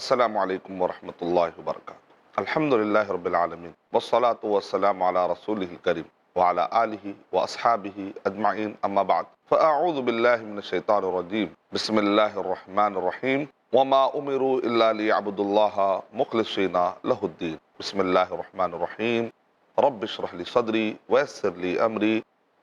السلام علیکم ورحمۃ اللہ وبرکاتہ۔ الحمد للہ رب العالمین والصلاة والسلام علی رسولہ الکریم وعلی آلہ واصحابہ اجمعین، اما بعد فاعوذ باللہ من الشیطان الرجیم، بسم اللہ الرحمن الرحیم، وما امروا الا لیعبدوا اللہ مخلصین لہ الدین۔ بسم اللہ الرحمن الرحیم، رب اشرح لی صدری ویسر لی امری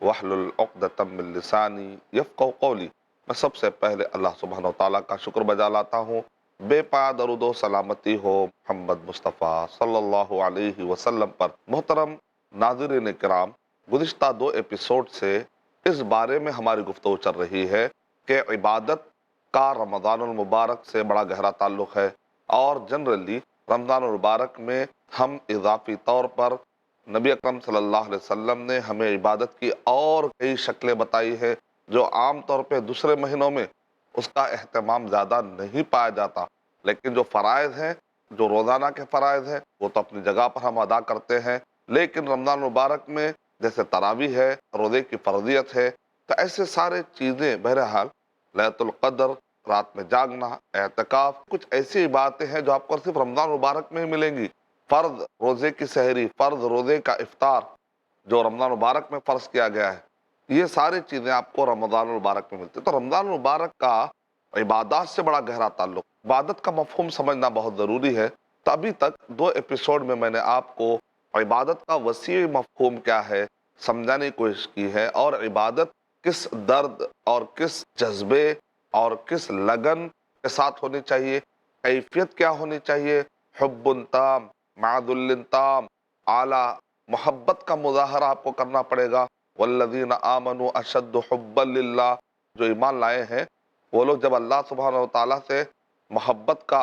واحلل عقدۃ من لسانی یفقہوا قولی۔ میں سب سے پہلے اللہ سبحانہ و تعالیٰ کا شکر بجا لاتا ہوں، بے پا درود و سلامتی ہو محمد مصطفیٰ صلی اللہ علیہ وسلم پر۔ محترم ناظرین کرام، گزشتہ 2 ایپیسوڈ سے اس بارے میں ہماری گفتگو چل رہی ہے کہ عبادت کا رمضان المبارک سے بڑا گہرا تعلق ہے، اور جنرلی رمضان المبارک میں ہم اضافی طور پر نبی اکرم صلی اللہ علیہ وسلم نے ہمیں عبادت کی اور کئی شکلیں بتائی ہیں جو عام طور پہ دوسرے مہینوں میں اس کا اہتمام زیادہ نہیں پایا جاتا، لیکن جو فرائض ہیں، جو روزانہ کے فرائض ہیں، وہ تو اپنی جگہ پر ہم ادا کرتے ہیں، لیکن رمضان مبارک میں جیسے تراویح ہے، روزے کی فرضیت ہے، تو ایسے سارے چیزیں بہرحال لیلۃ القدر، رات میں جاگنا، اعتکاف، کچھ ایسی باتیں ہیں جو آپ کو صرف رمضان مبارک میں ہی ملیں گی۔ فرض روزے کی سحری، فرض روزے کا افطار جو رمضان مبارک میں فرض کیا گیا ہے، یہ ساری چیزیں آپ کو رمضان المبارک میں ملتی ہیں۔ تو رمضان المبارک کا عبادات سے بڑا گہرا تعلق، عبادت کا مفہوم سمجھنا بہت ضروری ہے۔ تو ابھی تک 2 ایپیسوڈ میں نے آپ کو عبادت کا وسیع مفہوم کیا ہے سمجھانے کی کوشش کی ہے، اور عبادت کس درد اور کس جذبے اور کس لگن کے ساتھ ہونی چاہیے، کیفیت کیا ہونی چاہیے، حب تام، معدل تام، اعلیٰ محبت کا مظاہرہ آپ کو کرنا پڑے گا۔ والذین آمنوا اشد حبا للہ، جو ایمان لائے ہیں وہ لوگ جب اللہ سبحانہ وتعالیٰ سے محبت کا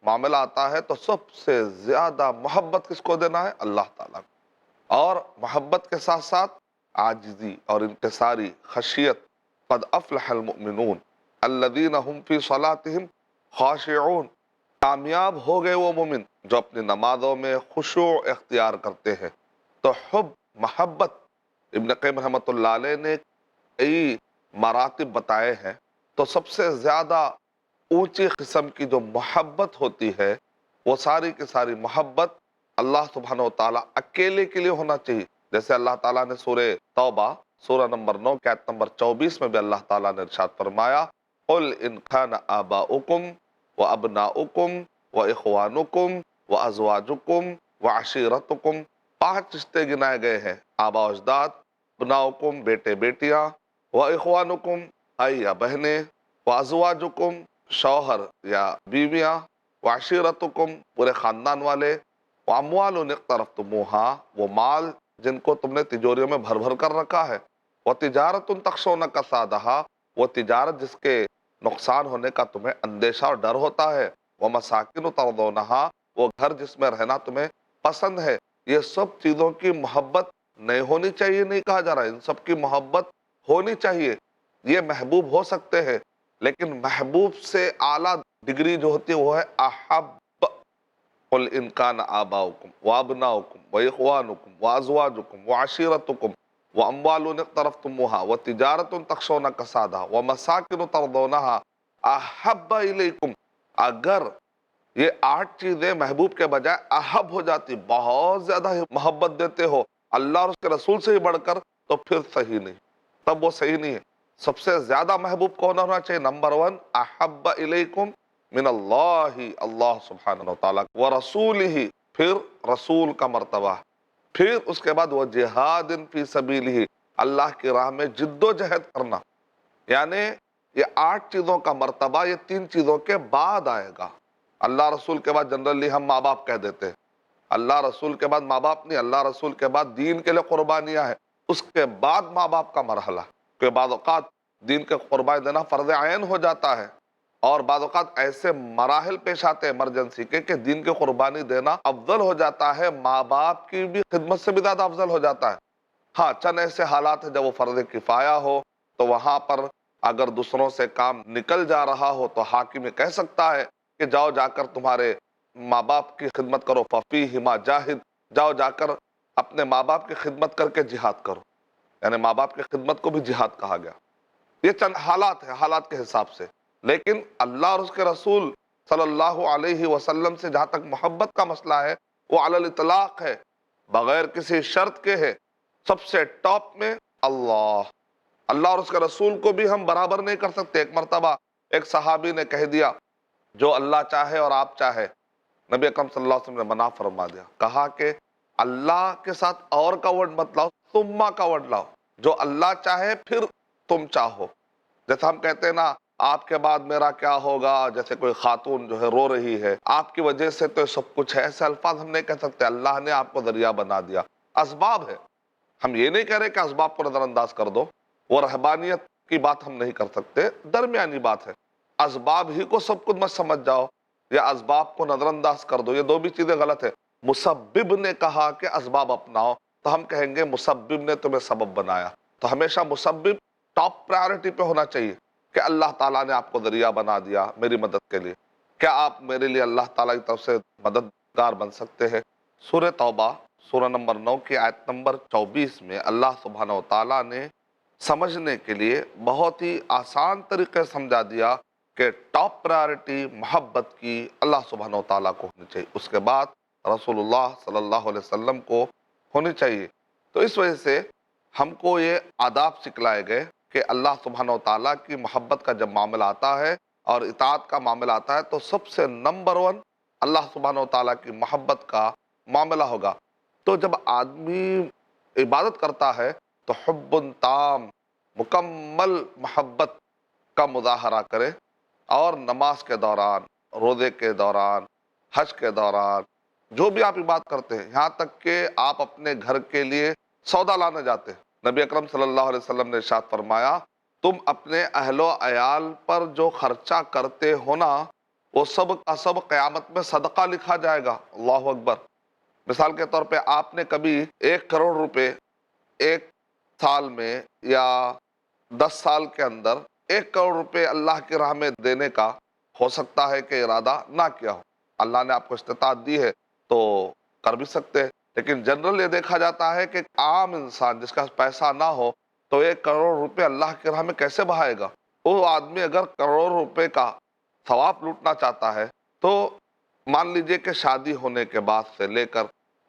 معاملہ آتا ہے تو سب سے زیادہ محبت کس کو دینا ہے؟ اللہ تعالیٰ کو۔ اور محبت کے ساتھ ساتھ عاجزی اور انکساری، خشیت۔ قد افلح المؤمنون الذین هم فی صلاتهم خاشعون، کامیاب ہو گئے وہ مومن جو اپنی نمازوں میں خشوع اختیار کرتے ہیں۔ تو حب، محبت، ابن قیم رحمۃ اللہ علیہ نے کئی مراتب بتائے ہیں، تو سب سے زیادہ اونچی قسم کی جو محبت ہوتی ہے وہ ساری کی ساری محبت اللہ سبحانہ و تعالیٰ اکیلے کے لیے ہونا چاہیے۔ جیسے اللہ تعالیٰ نے سورہ توبہ سورہ نمبر 9 کی آیت نمبر 24 میں بھی اللہ تعالیٰ نے ارشاد فرمایا، قل ان کان آباؤکم وابناؤکم واخوانکم وازواجکم وعشیرتکم، 5 رشتے گنائے گئے ہیں، آبا و اجداد، ابناؤکم بیٹے بیٹیاں، واخوانکم بھائی یا بہنیں، وازواجکم شوہر یا بیویاں، وعشیرتکم پورے خاندان والے، واموال اقترفتموہا وہ مال جن کو تم نے تجوریوں میں بھر بھر کر رکھا ہے، وتجارت تخشون کسادہا وہ تجارت جس کے نقصان ہونے کا تمہیں اندیشہ اور ڈر ہوتا ہے، ومساکن ترضونہا وہ گھر جس میں رہنا تمہیں پسند ہے۔ یہ سب چیزوں کی محبت نہیں ہونی چاہیے، نہیں کہا جا رہا ہے، ان سب کی محبت ہونی چاہیے۔ یہ محبوب ہو سکتے ہیں، لیکن محبوب سے اعلیٰ ڈگری جو ہوتی ہے وہ ہے احب۔ قل ان کان آباؤکم وابناؤکم واخوانکم وازواجکم وعشیرتکم واموال اقترفتموہا وتجارت تخشون کسادہا ومساکن ترضونہا احب الیکم۔ اگر یہ 8 چیزیں محبوب کے بجائے احب ہو جاتی، بہت زیادہ محبت دیتے ہو اللہ اور اس کے رسول سے ہی بڑھ کر، تو پھر صحیح نہیں، تب وہ صحیح نہیں ہے۔ سب سے زیادہ محبوب کون ہونا چاہیے؟ نمبر 1، احب الیکم من اللہ، اللہ سبحانہ وتعالیٰ ورسولہ، پھر رسول کا مرتبہ، پھر اس کے بعد وہ جہاد فی سبیلہ، اللہ کی راہ میں جد و جہد کرنا۔ یعنی یہ 8 چیزوں کا مرتبہ یہ 3 چیزوں کے بعد آئے گا۔ اللہ رسول کے بعد جنرلی ہم ماں باپ کہہ دیتے ہیں، اللہ رسول کے بعد ماں باپ نہیں، اللہ رسول کے بعد دین کے لیے قربانیاں ہیں، اس کے بعد ماں باپ کا مرحلہ، کہ بعض اوقات دین کے قربانی دینا فرض عین ہو جاتا ہے، اور بعض اوقات ایسے مراحل پیش آتے ہیں ایمرجنسی کے کہ دین کی قربانی دینا افضل ہو جاتا ہے، ماں باپ کی بھی خدمت سے بھی زیادہ افضل ہو جاتا ہے۔ ہاں، چند ایسے حالات ہیں جب وہ فرض کفایہ ہو، تو وہاں پر اگر دوسروں سے کام نکل جا رہا ہو تو حاکم یہ کہہ سکتا ہے کہ جاؤ جا کر تمہارے ماں باپ کی خدمت کرو، ففیہما جاہد، جاؤ جا کر اپنے ماں باپ کی خدمت کر کے جہاد کرو، یعنی ماں باپ کی خدمت کو بھی جہاد کہا گیا۔ یہ چند حالات ہیں، حالات کے حساب سے، لیکن اللہ اور اس کے رسول صلی اللہ علیہ وسلم سے جہاں تک محبت کا مسئلہ ہے وہ علی الاطلاق ہے، بغیر کسی شرط کے ہے۔ سب سے ٹاپ میں اللہ اللہ اور اس کے رسول کو بھی ہم برابر نہیں کر سکتے۔ ایک مرتبہ ایک صحابی نے کہہ دیا جو اللہ چاہے اور آپ چاہے، نبی اکرم صلی اللہ علیہ وسلم نے منع فرما دیا، کہا کہ اللہ کے ساتھ اور کا ورڈ مت لاؤ، ثم کا ورڈ لاؤ، جو اللہ چاہے پھر تم چاہو۔ جیسے ہم کہتے ہیں نا آپ کے بعد میرا کیا ہوگا، جیسے کوئی خاتون جو ہے رو رہی ہے، آپ کی وجہ سے تو سب کچھ ہے، ایسے الفاظ ہم نہیں کہہ سکتے۔ اللہ نے آپ کو ذریعہ بنا دیا، اسباب ہے، ہم یہ نہیں کہہ رہے کہ اسباب کو نظر انداز کر دو، وہ رہبانیت کی بات ہم نہیں کر سکتے، درمیانی بات ہے۔ اسباب ہی کو سب کچھ مت سمجھ جاؤ یا اسباب کو نظر انداز کر دو، یہ دو بھی چیزیں غلط ہے۔ مسبب نے کہا کہ اسباب اپناؤ تو ہم کہیں گے مسبب نے تمہیں سبب بنایا، تو ہمیشہ مسبب ٹاپ پرائورٹی پہ ہونا چاہیے کہ اللہ تعالیٰ نے آپ کو ذریعہ بنا دیا میری مدد کے لیے، کیا آپ میرے لیے اللہ تعالیٰ کی طرف سے مددگار بن سکتے ہیں؟ سورہ توبہ سورہ نمبر 9 کی آیت نمبر 24 میں اللہ سبحانہ و تعالیٰ نے سمجھنے کے لیے بہت ہی آسان طریقے سے سمجھا دیا کہ ٹاپ پرائورٹی محبت کی اللہ سبحانہ و تعالیٰ کو ہونی چاہیے، اس کے بعد رسول اللہ صلی اللہ علیہ وسلم کو ہونی چاہیے۔ تو اس وجہ سے ہم کو یہ آداب سکھلائے گئے کہ اللہ سبحانہ و تعالیٰ کی محبت کا جب معاملہ آتا ہے اور اطاعت کا معاملہ آتا ہے تو سب سے نمبر 1 اللہ سبحانہ و تعالیٰ کی محبت کا معاملہ ہوگا۔ تو جب آدمی عبادت کرتا ہے تو حب تام، مکمل محبت کا مظاہرہ کرے، اور نماز کے دوران، روزے کے دوران، حج کے دوران، جو بھی آپ عبادت کرتے ہیں، یہاں تک کہ آپ اپنے گھر کے لیے سودا لانے جاتے ہیں، نبی اکرم صلی اللہ علیہ وسلم نے ارشاد فرمایا تم اپنے اہل و عیال پر جو خرچہ کرتے ہو نا وہ سب کا سب قیامت میں صدقہ لکھا جائے گا۔ اللہ اکبر۔ مثال کے طور پہ آپ نے کبھی 1 کروڑ روپے ایک سال میں یا 10 سال کے اندر 1 کروڑ روپے اللہ کی راہ میں دینے کا ہو سکتا ہے کہ ارادہ نہ کیا ہو، اللہ نے آپ کو استطاعت دی ہے تو کر بھی سکتے ہیں، لیکن جنرل یہ دیکھا جاتا ہے کہ عام انسان جس کا پیسہ نہ ہو تو 1 کروڑ روپے اللہ کی راہ میں کیسے بہائے گا؟ وہ آدمی اگر کروڑ روپے کا ثواب لوٹنا چاہتا ہے تو مان لیجئے کہ شادی ہونے کے بعد سے لے کر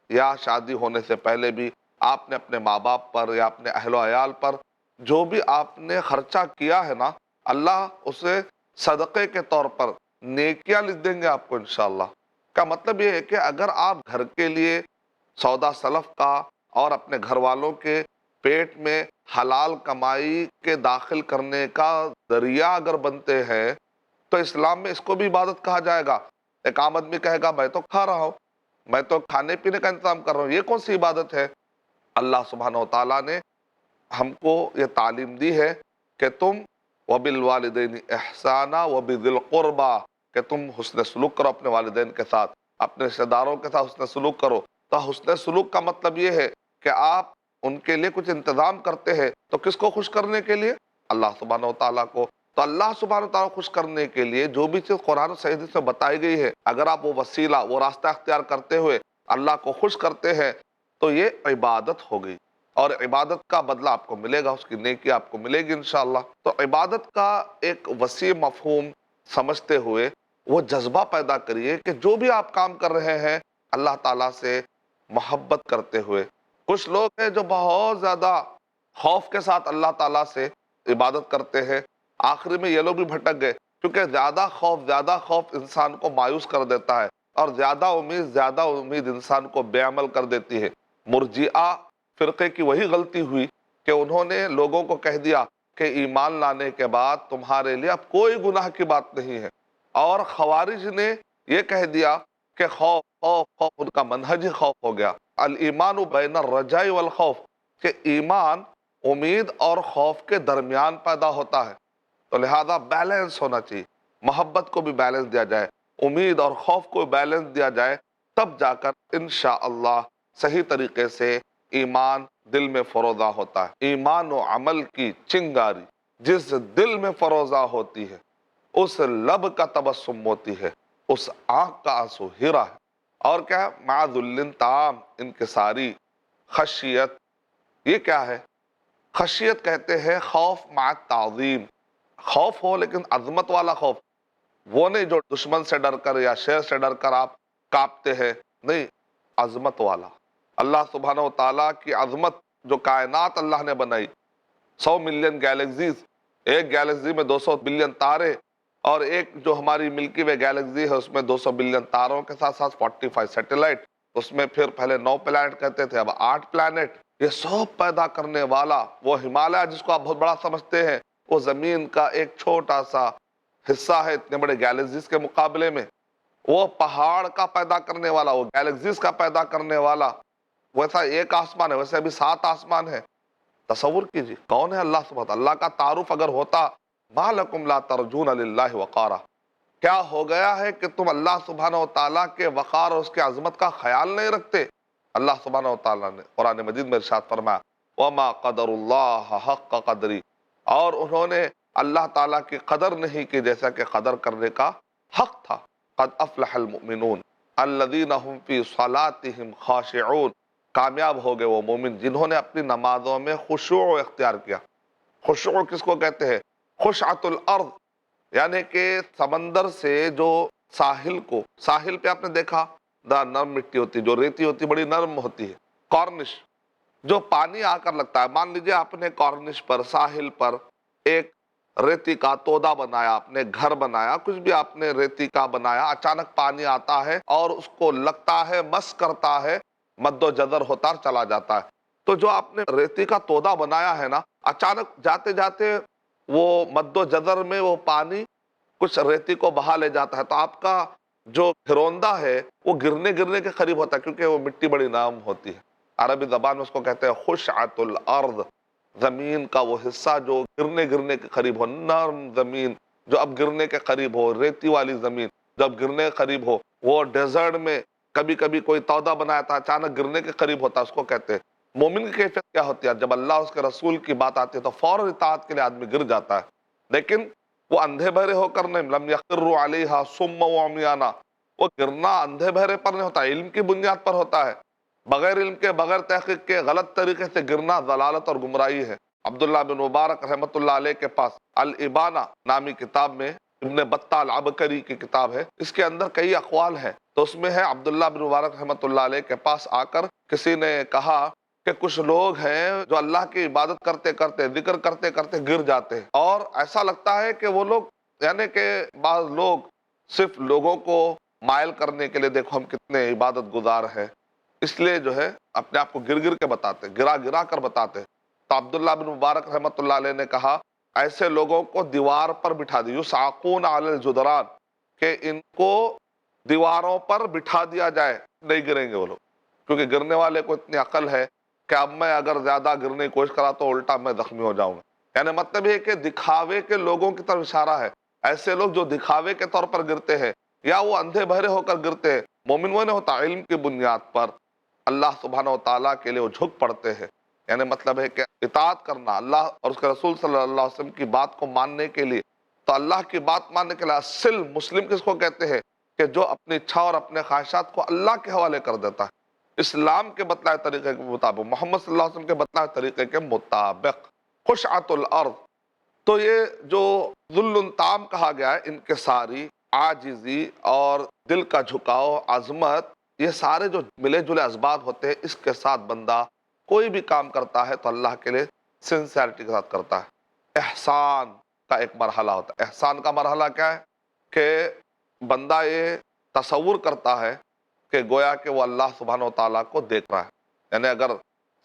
یا شادی ہونے سے پہلے بھی آپ نے اپنے ماں باپ پر یا اپنے اہل و عیال پر جو بھی آپ نے خرچہ کیا ہے نا، اللہ اسے صدقے کے طور پر نیکیاں لکھ دیں گے آپ کو انشاءاللہ۔ کا مطلب یہ ہے کہ اگر آپ گھر کے لیے سودا سلف کا اور اپنے گھر والوں کے پیٹ میں حلال کمائی کے داخل کرنے کا ذریعہ اگر بنتے ہیں تو اسلام میں اس کو بھی عبادت کہا جائے گا۔ ایک عام آدمی کہے گا میں تو کھا رہا ہوں، میں تو کھانے پینے کا انتظام کر رہا ہوں، یہ کون سی عبادت ہے؟ اللہ سبحانہ و تعالیٰ نے ہم کو یہ تعلیم دی ہے کہ تم وبالوالدین احسانا وبذی القربا، کہ تم حسن سلوک کرو اپنے والدین کے ساتھ، اپنے رشتہ داروں کے ساتھ حسن سلوک کرو۔ تو حسن سلوک کا مطلب یہ ہے کہ آپ ان کے لیے کچھ انتظام کرتے ہیں تو کس کو خوش کرنے کے لیے؟ اللہ سبحانہ و تعالیٰ کو۔ تو اللہ سبحانہ و تعالیٰ کو خوش کرنے کے لیے جو بھی چیز قرآن و صحیح حدیث میں بتائی گئی ہے، اگر آپ وہ وسیلہ، وہ راستہ اختیار کرتے ہوئے اللہ کو خوش کرتے ہیں تو یہ عبادت ہو گئی، اور عبادت کا بدلہ آپ کو ملے گا، اس کی نیکی آپ کو ملے گی انشاءاللہ۔ تو عبادت کا ایک وسیع مفہوم سمجھتے ہوئے وہ جذبہ پیدا کریے کہ جو بھی آپ کام کر رہے ہیں اللہ تعالیٰ سے محبت کرتے ہوئے۔ کچھ لوگ ہیں جو بہت زیادہ خوف کے ساتھ اللہ تعالیٰ سے عبادت کرتے ہیں، آخری میں یہ لوگ بھی بھٹک گئے، کیونکہ زیادہ خوف انسان کو مایوس کر دیتا ہے، اور زیادہ امید انسان کو بے عمل کر دیتی ہے۔ مرجئہ فرقے کی وہی غلطی ہوئی کہ انہوں نے لوگوں کو کہہ دیا کہ ایمان لانے کے بعد تمہارے لیے اب کوئی گناہ کی بات نہیں ہے، اور خوارج نے یہ کہہ دیا کہ خوف خوف خوف، ان کا منہج ہی خوف ہو گیا۔ الایمان بین الرجاء والخوف، کہ ایمان امید اور خوف کے درمیان پیدا ہوتا ہے، تو لہذا بیلنس ہونا چاہیے، محبت کو بھی بیلنس دیا جائے، امید اور خوف کو بیلنس دیا جائے، تب جا کر انشاءاللہ صحیح طریقے سے ایمان دل میں فروزہ ہوتا ہے۔ ایمان و عمل کی چنگاری جس دل میں فروزہ ہوتی ہے، اس لب کا تبسم موتی ہے، اس آنکھ کا آنسو ہیرا ہے۔ اور کیا ہے؟ مع ذل تام، انکساری، خشیت۔ یہ کیا ہے؟ خشیت کہتے ہیں خوف مع تعظیم، خوف ہو لیکن عظمت والا خوف، وہ نہیں جو دشمن سے ڈر کر یا شیر سے ڈر کر آپ کانپتے ہیں، نہیں، عظمت والا اللہ سبحانہ و تعالیٰ کی عظمت، جو کائنات اللہ نے بنائی، 100 ملین گیلیکسیز، ایک گیلیکسی میں 200 بلین تارے، اور ایک جو ہماری ملکی وے گیلیکسی ہے اس میں 200 بلین تاروں کے ساتھ ساتھ 45 سیٹلائٹ، اس میں پھر پہلے 9 پلانٹ کہتے تھے، اب 8 پلانٹ، یہ سب پیدا کرنے والا وہ ہمالیہ جس کو آپ بہت بڑا سمجھتے ہیں، وہ زمین کا ایک چھوٹا سا حصہ ہے اتنے بڑے گیلیکسیز کے مقابلے میں، وہ پہاڑ کا پیدا کرنے والا، وہ گیلیکسیز کا پیدا کرنے والا، ویسا ایک آسمان ہے ویسے ابھی 7 آسمان ہے۔ تصور کیجیے کون ہے اللہ سبحانہ وتعالیٰ، اللہ کا تعارف اگر ہوتا، ما لکم لا ترجون للہ وقارا، کیا ہو گیا ہے کہ تم اللہ سبحانہ و تعالیٰ کے وقار اور اس کے عظمت کا خیال نہیں رکھتے؟ اللہ سبحانہ و تعالیٰ نے قرآن مجید میں ارشاد فرمایا وما قدر اللہ حق قدری، اور انہوں نے اللہ تعالیٰ کی قدر نہیں کی جیسا کہ قدر کرنے کا حق تھا۔ قد افلح المؤمنون الذین هم فی صلاتهم خاشعون، کامیاب ہو گئے وہ مومن جنہوں نے اپنی نمازوں میں خشوع اختیار کیا۔ خشوع کس کو کہتے ہیں؟ خشعۃ الارض، یعنی کہ سمندر سے جو ساحل کو، ساحل پہ آپ نے دیکھا نرم مٹی ہوتی، جو ریتی ہوتی بڑی نرم ہوتی ہے، کارنش، جو پانی آ کر لگتا ہے، مان لیجئے آپ نے کارنش پر، ساحل پر ایک ریتی کا تودا بنایا، آپ نے گھر بنایا، کچھ بھی آپ نے ریتی کا بنایا، اچانک پانی آتا ہے اور اس کو لگتا ہے، مس کرتا ہے، مد و جزر ہوتا چلا جاتا ہے۔ تو جو آپ نے ریتی کا تودا بنایا ہے نا، اچانک جاتے جاتے وہ مد و جزر میں وہ پانی کچھ ریتی کو بہا لے جاتا ہے، تو آپ کا جو گھروندہ ہے وہ گرنے کے قریب ہوتا ہے، کیونکہ وہ مٹی بڑی نرم ہوتی ہے۔ عربی زبان میں اس کو کہتے ہیں خشعۃ الارض، زمین کا وہ حصہ جو گرنے کے قریب ہو، نرم زمین جو اب گرنے کے قریب ہو، ریتی والی زمین جو اب گرنے کے قریب ہو، وہ ڈیزرٹ میں کبھی کبھی کوئی تودا بنایا تھا اچانک گرنے کے قریب ہوتا ہے، اس کو کہتے ہیں۔ مومن کی کیفیت کیا ہوتی ہے؟ جب اللہ اس کے رسول کی بات آتی ہے تو فوراً اطاعت کے لیے آدمی گر جاتا ہے، لیکن وہ اندھے بہرے ہو کر نہیں، لم یخروا علیہا صم وعمیانا، وہ گرنا اندھے بہرے پر نہیں ہوتا، علم کی بنیاد پر ہوتا ہے، بغیر علم کے، بغیر تحقیق کے غلط طریقے سے گرنا ضلالت اور گمراہی ہے۔ عبداللہ بن مبارک رحمۃ اللہ علیہ کے پاس الابانہ نامی کتاب میں، ابن بطال عبکری کی کتاب ہے، اس کے اندر کئی اقوال ہیں، تو اس میں ہے عبداللہ بن مبارک رحمۃ اللہ علیہ کے پاس آ کر کسی نے کہا کہ کچھ لوگ ہیں جو اللہ کی عبادت کرتے کرتے، ذکر کرتے کرتے گر جاتے ہیں، اور ایسا لگتا ہے کہ وہ لوگ، یعنی کہ بعض لوگ صرف لوگوں کو مائل کرنے کے لیے، دیکھو ہم کتنے عبادت گزار ہیں، اس لیے جو ہے اپنے آپ کو گر کر بتاتے، گرا کر بتاتے۔ تو عبداللہ بن مبارک رحمۃ اللہ علیہ نے کہا ایسے لوگوں کو دیوار پر بٹھا دی، یسعقون علی الجدران، کہ ان کو دیواروں پر بٹھا دیا جائے، نہیں گریں گے وہ لوگ، کیونکہ گرنے والے کو اتنی عقل ہے کہ اب میں اگر زیادہ گرنے کی کوشش کرا تو الٹا میں زخمی ہو جاؤں گا۔ یعنی مطلب یہ کہ دکھاوے کے لوگوں کی طرف اشارہ ہے، ایسے لوگ جو دکھاوے کے طور پر گرتے ہیں یا وہ اندھے بہرے ہو کر گرتے ہیں، مومن وہ نہیں ہوتا، علم کی بنیاد پر اللہ سبحانہ و تعالیٰ کے لیے وہ جھک پڑتے ہیں۔ یعنی مطلب ہے کہ اطاعت کرنا اللہ اور اس کے رسول صلی اللہ علیہ وسلم کی بات کو ماننے کے لیے، تو اللہ کی بات ماننے کے لیے اصل مسلم کس کو کہتے ہیں؟ کہ جو اپنی اچھا اور اپنے خواہشات کو اللہ کے حوالے کر دیتا ہے، اسلام کے بتلائے طریقے کے مطابق، محمد صلی اللہ علیہ وسلم کے بتلائے طریقے کے مطابق۔ خشعۃ الارض، تو یہ جو ذل تام کہا گیا ہے، انکساری، عاجزی اور دل کا جھکاؤ، عظمت، یہ سارے جو ملے جلے اسباب ہوتے ہیں، اس کے ساتھ بندہ کوئی بھی کام کرتا ہے تو اللہ کے لیے سنسیئرٹی کے ساتھ کرتا ہے۔ احسان کا ایک مرحلہ ہوتا ہے۔ احسان کا مرحلہ کیا ہے؟ کہ بندہ یہ تصور کرتا ہے کہ گویا کہ وہ اللہ سبحانہ و تعالیٰ کو دیکھ رہا ہے، یعنی اگر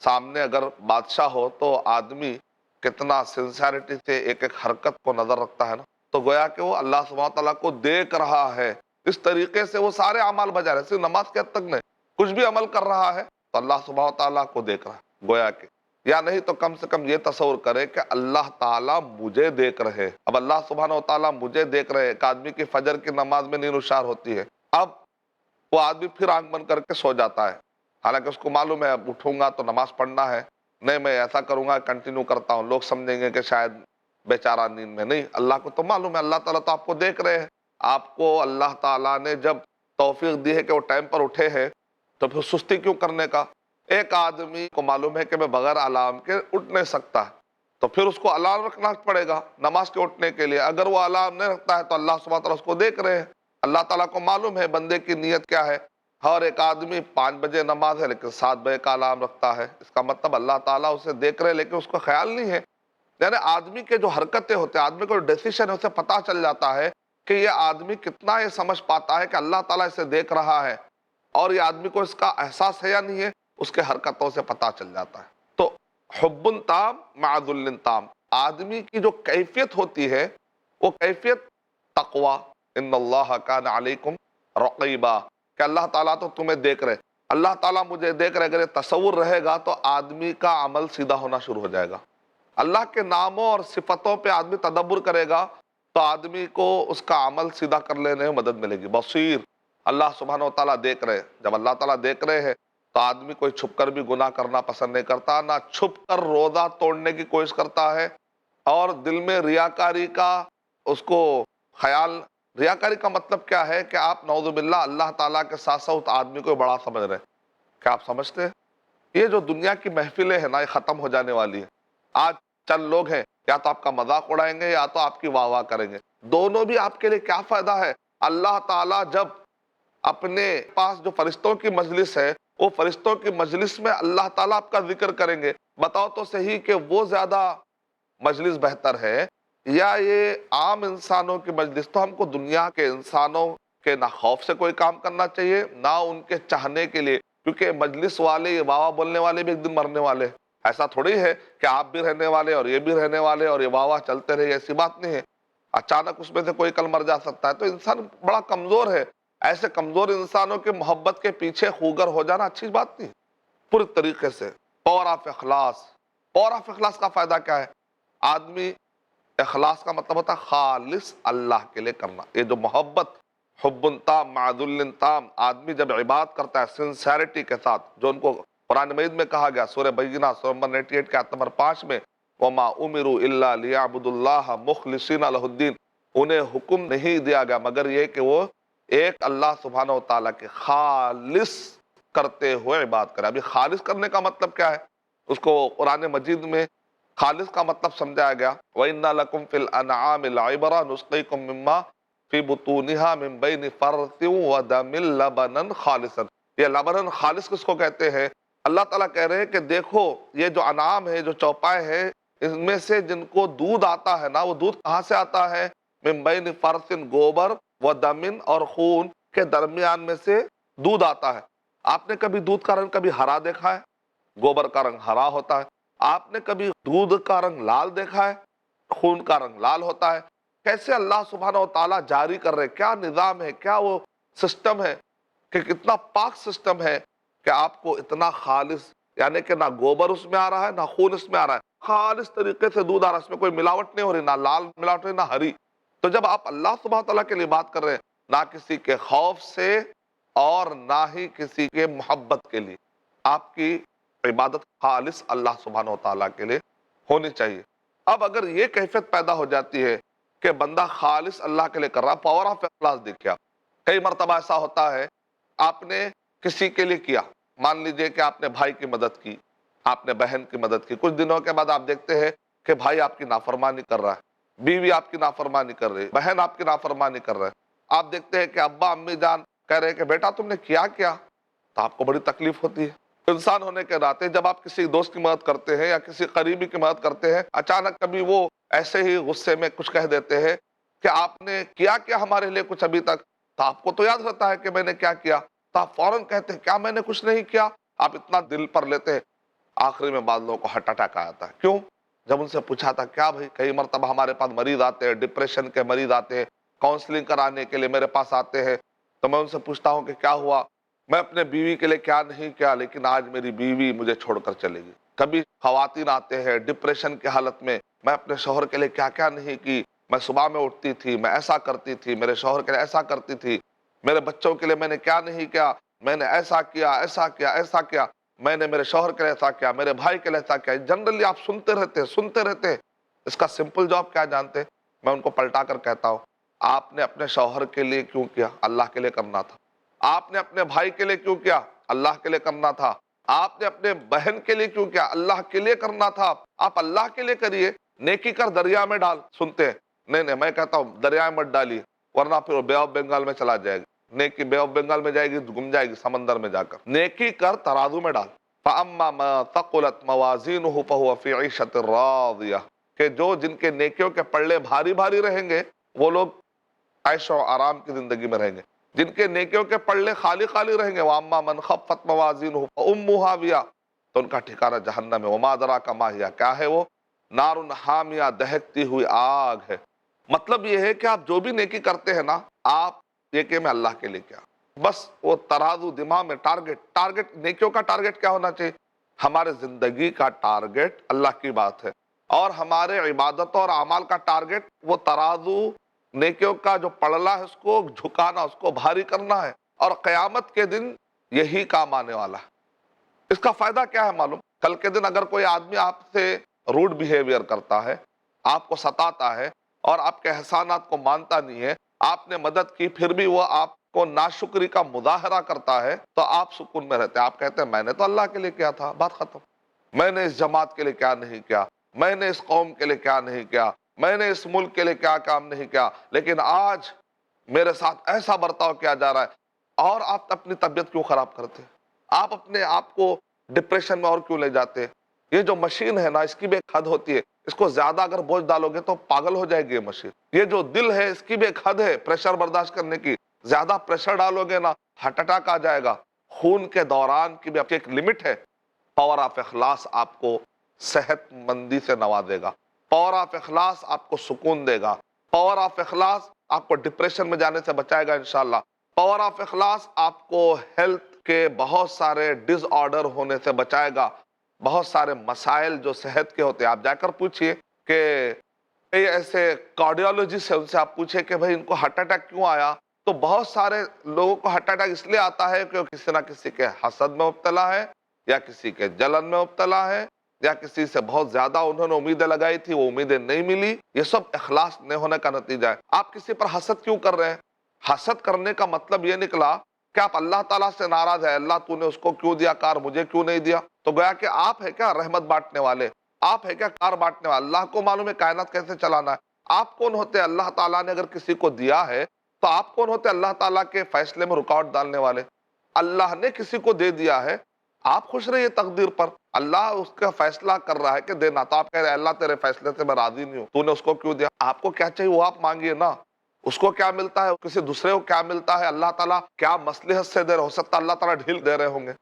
سامنے اگر بادشاہ ہو تو آدمی کتنا سنسیئرٹی سے ایک ایک حرکت کو نظر رکھتا ہے نا، تو گویا کہ وہ اللہ سبحانہ و تعالیٰ کو دیکھ رہا ہے، اس طریقے سے وہ سارے اعمال بجا رہے ہیں، صرف نماز کے حد تک نہیں، کچھ بھی عمل کر رہا ہے تو اللہ سبحانہ و تعالیٰ کو دیکھ رہا ہے گویا کہ، یا نہیں تو کم سے کم یہ تصور کرے کہ اللہ تعالیٰ مجھے دیکھ رہے۔ اب اللہ سبحانہ و تعالیٰ مجھے دیکھ رہے، ایک آدمی کی فجر کی نماز میں نیند نشار ہوتی ہے، اب وہ آدمی پھر آنکھ بند کر کے سو جاتا ہے، حالانکہ اس کو معلوم ہے اب اٹھوں گا تو نماز پڑھنا ہے، نہیں میں ایسا کروں گا، کنٹینیو کرتا ہوں، لوگ سمجھیں گے کہ شاید بیچارہ نیند میں، نہیں، اللہ کو تو معلوم ہے، اللہ تعالیٰ تو آپ کو دیکھ رہے ہیں۔ آپ کو اللہ تعالیٰ نے جب توفیق دی ہے کہ وہ ٹائم پر اٹھے ہیں، تو پھر سستی کیوں کرنے کا؟ ایک آدمی کو معلوم ہے کہ میں بغیر الارم کے اٹھ نہیں سکتا، تو پھر اس کو الارم رکھنا پڑے گا نماز کے اٹھنے کے لیے. اگر وہ الارم نہیں رکھتا ہے تو اللہ سبحانہ تعالیٰ اس کو دیکھ رہے ہیں. اللہ تعالیٰ کو معلوم ہے بندے کی نیت کیا ہے. ہر ایک آدمی 5 بجے نماز ہے لیکن 7 بجے کا الارم رکھتا ہے. اس کا مطلب اللہ تعالیٰ اسے دیکھ رہے لیکن اس کو خیال نہیں ہے. یعنی آدمی کے جو حرکتیں ہوتے ہیں، آدمی کو ڈیسیشن ہے، اسے پتہ چل جاتا ہے کہ یہ آدمی کتنا یہ سمجھ پاتا ہے کہ اللہ تعالیٰ اسے دیکھ رہا ہے، اور یہ آدمی کو اس کا احساس ہے یا نہیں ہے، اس کے حرکتوں سے پتہ چل جاتا ہے. تو حب تام مع ذل تام، آدمی کی جو کیفیت ہوتی ہے وہ کیفیت تقوی. ان اللہ کان علیکم رقیبا، کہ اللہ تعالیٰ تو تمہیں دیکھ رہے، اللہ تعالیٰ مجھے دیکھ رہے. اگر یہ تصور رہے گا تو آدمی کا عمل سیدھا ہونا شروع ہو جائے گا. اللہ کے ناموں اور صفتوں پہ آدمی تدبر کرے گا تو آدمی کو اس کا عمل سیدھا کر لینے میں مدد ملے گی. بصیر، اللہ سبحانہ و تعالیٰ دیکھ رہے. جب اللہ تعالیٰ دیکھ رہے ہیں تو آدمی کوئی چھپ کر بھی گناہ کرنا پسند نہیں کرتا، نہ چھپ کر روزہ توڑنے کی کوشش کرتا ہے، اور دل میں ریاکاری کا اس کو خیال. ریاکاری کا مطلب کیا ہے کہ آپ نعوذ باللہ اللہ تعالیٰ کے ساتھ ساتھ آدمی کو بڑا سمجھ رہے ہیں. کیا آپ سمجھتے ہیں یہ جو دنیا کی محفلیں ہیں نا، یہ ختم ہو جانے والی ہیں. آج چند لوگ ہیں، یا تو آپ کا مذاق اڑائیں گے یا تو آپ کی واہ واہ کریں گے. دونوں بھی آپ کے لیے کیا فائدہ ہے؟ اللہ تعالیٰ جب اپنے پاس جو فرشتوں کی مجلس ہے، وہ فرشتوں کی مجلس میں اللہ تعالیٰ آپ کا ذکر کریں گے. بتاؤ تو صحیح کہ وہ زیادہ مجلس بہتر ہے یا یہ عام انسانوں کی مجلس؟ تو ہم کو دنیا کے انسانوں کے نہ خوف سے کوئی کام کرنا چاہیے، نہ ان کے چاہنے کے لیے، کیونکہ مجلس والے، یہ واہ واہ بولنے والے بھی ایک دن مرنے والے. ایسا تھوڑی ہے کہ آپ بھی رہنے والے اور یہ بھی رہنے والے اور یہ واہ واہ چلتے رہے. ایسی بات نہیں ہے. اچانک اس میں سے کوئی کل مر جا سکتا ہے. تو انسان بڑا کمزور ہے. ایسے کمزور انسانوں کے محبت کے پیچھے خوگر ہو جانا اچھی بات نہیں. پوری طریقے سے پاور آف اخلاص. پاور آف اخلاص کا فائدہ کیا ہے؟ آدمی، اخلاص کا مطلب ہوتا ہے خالص اللہ کے لیے کرنا. یہ جو محبت، حب تام مع ذل تام، آدمی جب عبادت کرتا ہے سنسیریٹی کے ساتھ، جو ان کو قرآن مجید میں کہا گیا سورہ بینہ سورہ نمبر 98 کے آیت نمبر 5 میں، وَمَا أُمِرُوا إِلَّا لِيَعْبُدُوا اللَّهَ مُخْلِصِينَ لَهُ الدِّينَ، انہیں حکم نہیں دیا گیا مگر یہ کہ وہ ایک اللہ سبحانہ و تعالیٰ کے خالص کرتے ہوئے عبادت کرے. ابھی خالص کرنے کا مطلب کیا ہے؟ اس کو قرآن مجید میں خالص کا مطلب سمجھایا گیا. وَإِنَّ لَكُمْ فِي الْأَنْعَامِ لَعِبْرَةً نُسْقِيكُم مِّمَّا فِي بُطُونِهَا مِن بَيْنِ فَرْثٍ وَدَمٍ لَبَنًا خَالِصًا. یہ لبنن خالص کس کو کہتے ہیں؟ اللہ تعالیٰ کہہ رہے ہیں کہ دیکھو یہ جو انعام ہے، جو چوپائے ہیں، ان میں سے جن کو دودھ آتا ہے نا، وہ دودھ کہاں سے آتا ہے؟ من بین فرث، گوبر، و دمن، اور خون کے درمیان میں سے دودھ آتا ہے. آپ نے کبھی دودھ کا رنگ کبھی ہرا دیکھا ہے؟ گوبر کا رنگ ہرا ہوتا ہے. آپ نے کبھی دودھ کا رنگ لال دیکھا ہے؟ خون کا رنگ لال ہوتا ہے. کیسے اللہ سبحانہ و تعالیٰ جاری کر رہے، کیا نظام ہے، کیا وہ سسٹم ہے، کہ کتنا پاک سسٹم ہے کہ آپ کو اتنا خالص، یعنی کہ نہ گوبر اس میں آ رہا ہے نہ خون اس میں آ رہا ہے، خالص طریقے سے دودھ آ رہا ہے، اس میں کوئی ملاوٹ نہیں ہو رہی، نہ لال ملاوٹ ہو رہی نہ ہری. تو جب آپ اللہ سبحانہ تعالیٰ کے لیے بات کر رہے ہیں، نہ کسی کے خوف سے اور نہ ہی کسی کے محبت کے لیے، آپ کی عبادت خالص اللہ سبحانہ و تعالیٰ کے لیے ہونی چاہیے. اب اگر یہ کیفیت پیدا ہو جاتی ہے کہ بندہ خالص اللہ کے لیے کر رہا، پاور آف اخلاص دیکھیا. کئی مرتبہ ایسا ہوتا ہے آپ نے کسی کے لیے کیا، مان لیجئے کہ آپ نے بھائی کی مدد کی، آپ نے بہن کی مدد کی، کچھ دنوں کے بعد آپ دیکھتے ہیں کہ بھائی آپ کی نافرمانی کر رہا ہے، بیوی آپ کی نافرمانی کر رہی ہے، بہن آپ کی نافرمانی کر رہا ہے. آپ دیکھتے ہیں کہ ابا امی جان کہہ رہے ہیں کہ بیٹا تم نے کیا تو آپ کو بڑی تکلیف ہوتی ہے. انسان ہونے کے ناطے جب آپ کسی دوست کی مدد کرتے ہیں یا کسی قریبی کی مدد کرتے ہیں، اچانک کبھی وہ ایسے ہی غصے میں کچھ کہہ دیتے ہیں کہ آپ نے کیا ہمارے لیے کچھ ابھی تک، تو آپ کو تو یاد رہتا ہے کہ میں نے کیا تو آپ فوراً کہتے ہیں کیا میں نے کچھ نہیں کیا. آپ اتنا دل پر لیتے ہیں، آخری میں بعض لوگوں کو ہارٹ اٹیک آتا ہے. کیوں؟ جب ان سے پوچھا تھا کیا بھائی، کئی مرتبہ ہمارے پاس مریض آتے ہیں، ڈپریشن کے مریض آتے ہیں، کاؤنسلنگ کرانے کے لیے میرے پاس آتے ہیں، تو میں ان سے پوچھتا ہوں کہ کیا ہوا؟ میں اپنے بیوی کے لیے کیا نہیں کیا، لیکن آج میری بیوی مجھے چھوڑ کر چلے گی. کبھی خواتین آتے ہیں ڈپریشن کی حالت میں، میں اپنے شوہر کے لیے کیا نہیں کی، میں صبح میں اٹھتی تھی، میں ایسا کرتی تھی، میرے شوہر کے لیے ایسا کرتی تھی، میرے بچوں کے لیے میں نے کیا نہیں کیا، میں نے ایسا کیا ایسا کیا ایسا کیا، میں نے میرے شوہر کے لیے ایسا کیا، میرے بھائی کے لیے ایسا کیا. جنرلی آپ سنتے رہتے ہیں. اس کا سمپل جواب کیا جانتے ہیں؟ میں ان کو پلٹا کر کہتا ہوں، آپ نے اپنے شوہر کے لیے کیوں کیا؟ اللہ کے لیے کرنا تھا. آپ نے اپنے بھائی کے لیے کیوں کیا؟ اللہ کے لیے کرنا تھا. آپ نے اپنے بہن کے لیے کیوں کیا؟ اللہ کے لیے کرنا تھا، آپ اللہ کے لیے کریے۔ نیکی کر دریا میں ڈال، سنتے ہیں نہیں نہیں، میں کہتا ہوں دریا میں مت ڈالیے ورنہ پھر وہ بے آف بنگال میں چلا جائے گا۔ نیکی بے آف بنگال میں جائے گی، گم جائے گی سمندر میں جا کر۔ نیکی کر ترازو میں ڈال۔ فَأَمَّا مَا ثَقُلَتْ مَوَازِينُهُ فَهُوَ فِي عِيشَةٍ رَاضِيَةٍ، کہ جو جن کے نیکیوں کے پلڑے بھاری بھاری رہیں گے وہ لوگ عیش و آرام کی زندگی میں رہیں گے۔ جن کے نیکیوں کے پلڑے خالی خالی رہیں گے، وَأَمَّا مَنْ خَفَّتْ مَوَازِينُهُ فَأُمُّهُ هَاوِيَةٌ، تو ان کا ٹھکانہ جہنم ہے۔ وَمَا أَدْرَاكَ مَا هِيَ، کیا ہے وہ؟ نَارٌ حَامِيَةٌ، دہکتی ہوئی آگ ہے۔ مطلب یہ ہے کہ آپ جو بھی نیکی کرتے ہیں نا، آپ یہ کہ میں اللہ کے لیے کیا، بس وہ ترازو دماغ میں ٹارگٹ نیکیوں کا ٹارگٹ کیا ہونا چاہیے؟ ہمارے زندگی کا ٹارگٹ اللہ کی بات ہے، اور ہمارے عبادتوں اور اعمال کا ٹارگٹ وہ ترازو نیکیوں کا جو پلڑا ہے اس کو جھکانا، اس کو بھاری کرنا ہے، اور قیامت کے دن یہی کام آنے والا ہے۔ اس کا فائدہ کیا ہے معلوم؟ کل کے دن اگر کوئی آدمی آپ سے روڈ بیہیویئر کرتا ہے، آپ کو ستاتا ہے اور آپ کے احسانات کو مانتا نہیں ہے، آپ نے مدد کی پھر بھی وہ آپ کو ناشکری کا مظاہرہ کرتا ہے، تو آپ سکون میں رہتے ہیں۔ آپ کہتے ہیں میں نے تو اللہ کے لیے کیا تھا، بات ختم۔ میں نے اس جماعت کے لیے کیا نہیں کیا، میں نے اس قوم کے لیے کیا نہیں کیا، میں نے اس ملک کے لیے کیا کام نہیں کیا، لیکن آج میرے ساتھ ایسا برتاؤ کیا جا رہا ہے، اور آپ اپنی طبیعت کیوں خراب کرتے ہیں؟ آپ اپنے آپ کو ڈپریشن میں اور کیوں لے جاتے ہیں؟ یہ جو مشین ہے نا، اس کی بھی ایک حد ہوتی ہے، اس کو زیادہ اگر بوجھ ڈالو گے تو پاگل ہو جائے گی یہ مشین۔ یہ جو دل ہے اس کی بھی ایک حد ہے پریشر برداشت کرنے کی، زیادہ پریشر ڈالو گے نا ہارٹ اٹیک آ جائے گا۔ خون کے دوران کی بھی ایک لمٹ ہے۔ پاور آف اخلاص آپ کو صحت مندی سے نوازے گا، پاور آف اخلاص آپ کو سکون دے گا، پاور آف اخلاص آپ کو ڈپریشن میں جانے سے بچائے گا انشاءاللہ، پاور آف اخلاص آپ کو ہیلتھ کے بہت سارے ڈس آرڈر ہونے سے بچائے گا۔ بہت سارے مسائل جو صحت کے ہوتے ہیں، آپ جا کر پوچھئے کہ کئی ایسے کارڈیالوجسٹ ہیں، ان سے آپ پوچھیں کہ بھئی ان کو ہارٹ اٹیک کیوں آیا، تو بہت سارے لوگوں کو ہارٹ اٹیک اس لیے آتا ہے کہ وہ کسی نہ کسی کے حسد میں مبتلا ہے، یا کسی کے جلن میں مبتلا ہے، یا کسی سے بہت زیادہ انہوں نے امیدیں لگائی تھی وہ امیدیں نہیں ملی۔ یہ سب اخلاص نہیں ہونے کا نتیجہ ہے۔ آپ کسی پر حسد کیوں کر رہے ہیں؟ حسد کرنے کا مطلب یہ نکلا کہ آپ اللہ تعالیٰ سے ناراض ہے، اللہ تو نے اس کو کیوں دیا کار، مجھے کیوں نہیں دیا؟ تو گویا کہ آپ ہے کیا رحمت بانٹنے والے، آپ ہے کیا کار بانٹنے والے؟ اللہ کو معلوم ہے کائنات کیسے چلانا ہے۔ آپ کون ہوتے ہیں؟ اللہ تعالیٰ نے اگر کسی کو دیا ہے تو آپ کون ہوتے ہیں اللہ تعالیٰ کے فیصلے میں رکاوٹ ڈالنے والے؟ اللہ نے کسی کو دے دیا ہے، آپ خوش رہیے تقدیر پر، اللہ اس کا فیصلہ کر رہا ہے کہ دینا، تو آپ کہہ رہے ہیں اللہ تیرے فیصلے سے میں راضی نہیں ہوں، تو نے اس کو کیوں دیا؟ آپ کو کیا چاہیے وہ آپ مانگیے نا، اس کو کیا ملتا ہے، کسی دوسرے کو کیا ملتا ہے، اللہ تعالیٰ کیا مصلحت سے دے رہے، ہو سکتا ہے اللہ تعالیٰ ڈھیل دے رہے ہوں گے،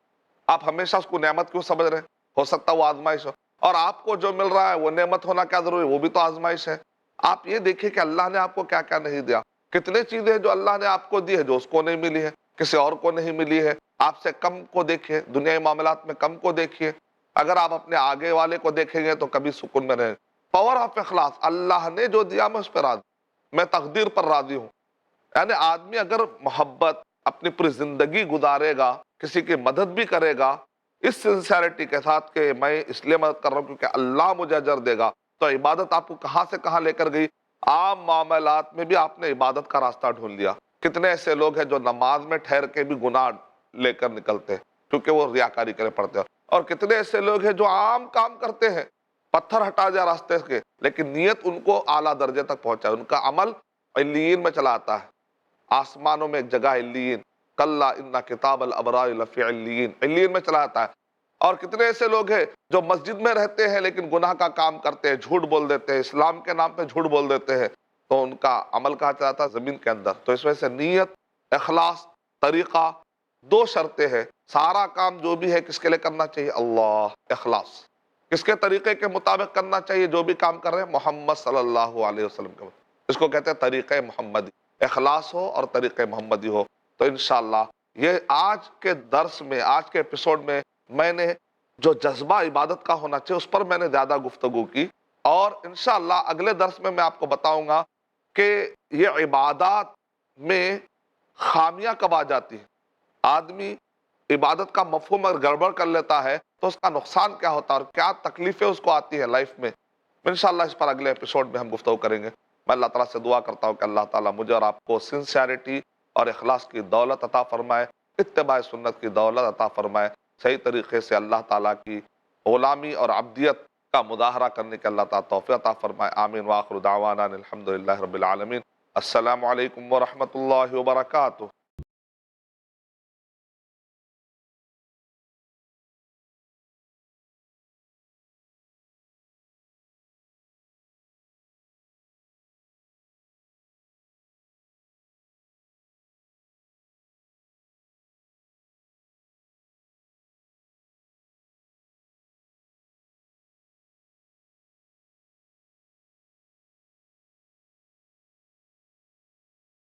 آپ ہمیشہ اس کو نعمت کیوں سمجھ رہے ہیں؟ ہو سکتا ہے وہ آزمائش ہو، اور آپ کو جو مل رہا ہے وہ نعمت ہونا کیا ضروری ہے، وہ بھی تو آزمائش ہے۔ آپ یہ دیکھیں کہ اللہ نے آپ کو کیا کیا نہیں دیا، کتنے چیزیں جو اللہ نے آپ کو دی ہے جو اس کو نہیں ملی ہے، کسی اور کو نہیں ملی ہے۔ آپ سے کم کو دیکھیے، دنیائی معاملات میں کم کو دیکھیے، اگر آپ اپنے آگے والے کو دیکھیں گے تو کبھی سکون میں رہیں۔ پاور آف اخلاص، اللہ نے جو دیا میں اس پہ راضی، میں تقدیر پر راضی ہوں۔ یعنی آدمی اگر محبت اپنی پوری زندگی گزارے گا، کسی کی مدد بھی کرے گا اس سنسیریٹی کے ساتھ کہ میں اس لیے مدد کر رہا ہوں کیونکہ اللہ مجھے اجر دے گا، تو عبادت آپ کو کہاں سے کہاں لے کر گئی۔ عام معاملات میں بھی آپ نے عبادت کا راستہ ڈھونڈ لیا۔ کتنے ایسے لوگ ہیں جو نماز میں ٹھہر کے بھی گناہ لے کر نکلتے ہیں کیونکہ وہ ریاکاری کرے پڑتے ہیں، اور کتنے ایسے لوگ ہیں جو عام کام کرتے ہیں، پتھر ہٹا دیا راستے کے، لیکن نیت ان کو اعلیٰ درجے تک پہنچا، ان کا عمل علیین میں چلا آتا ہے۔ آسمانوں میں ایک جگہ علیین، کلا ان کتاب الابرار لفی علیین، علیین میں چلا آتا ہے۔ اور کتنے ایسے لوگ ہیں جو مسجد میں رہتے ہیں لیکن گناہ کا کام کرتے ہیں، جھوٹ بول دیتے ہیں، اسلام کے نام پہ جھوٹ بول دیتے ہیں، تو ان کا عمل کہاں چلا جاتا ہے؟ زمین کے اندر۔ تو اس وجہ سے نیت، اخلاص، طریقہ، دو شرطیں ہیں۔ سارا کام جو بھی ہے کس کے لیے کرنا چاہیے؟ اللہ، اخلاص۔ کس کے طریقے کے مطابق کرنا چاہیے جو بھی کام کر رہے ہیں؟ محمد صلی اللہ علیہ وسلم کے مطابق۔ اس کو کہتے ہیں طریقہ محمدی، اخلاص ہو اور طریقہ محمدی ہو۔ تو انشاءاللہ یہ آج کے درس میں، آج کے ایپیسوڈ میں نے جو جذبہ عبادت کا ہونا چاہیے اس پر میں نے زیادہ گفتگو کی، اور انشاءاللہ اگلے درس میں آپ کو بتاؤں گا کہ یہ عبادات میں خامیاں کب آ جاتی ہیں۔ آدمی عبادت کا مفہوم اگر گڑبڑ کر لیتا ہے تو اس کا نقصان کیا ہوتا ہے اور کیا تکلیفیں اس کو آتی ہے لائف میں۔ انشاءاللہ اس پر اگلے ایپیسوڈ میں ہم گفتگو کریں گے۔ میں اللہ تعالیٰ سے دعا کرتا ہوں کہ اللہ تعالیٰ مجھے اور آپ کو سنسیریٹی اور اخلاص کی دولت عطا فرمائے، اتباع سنت کی دولت عطا فرمائے۔ صحیح طریقے سے اللہ تعالیٰ کی غلامی اور عبدیت کا مظاہرہ کرنے کے اللہ تعالیٰ توفیق عطا فرمائے. آمین. وآخر دعوانا الحمدللہ رب العالمین. السلام علیکم ورحمۃ اللہ وبرکاتہ.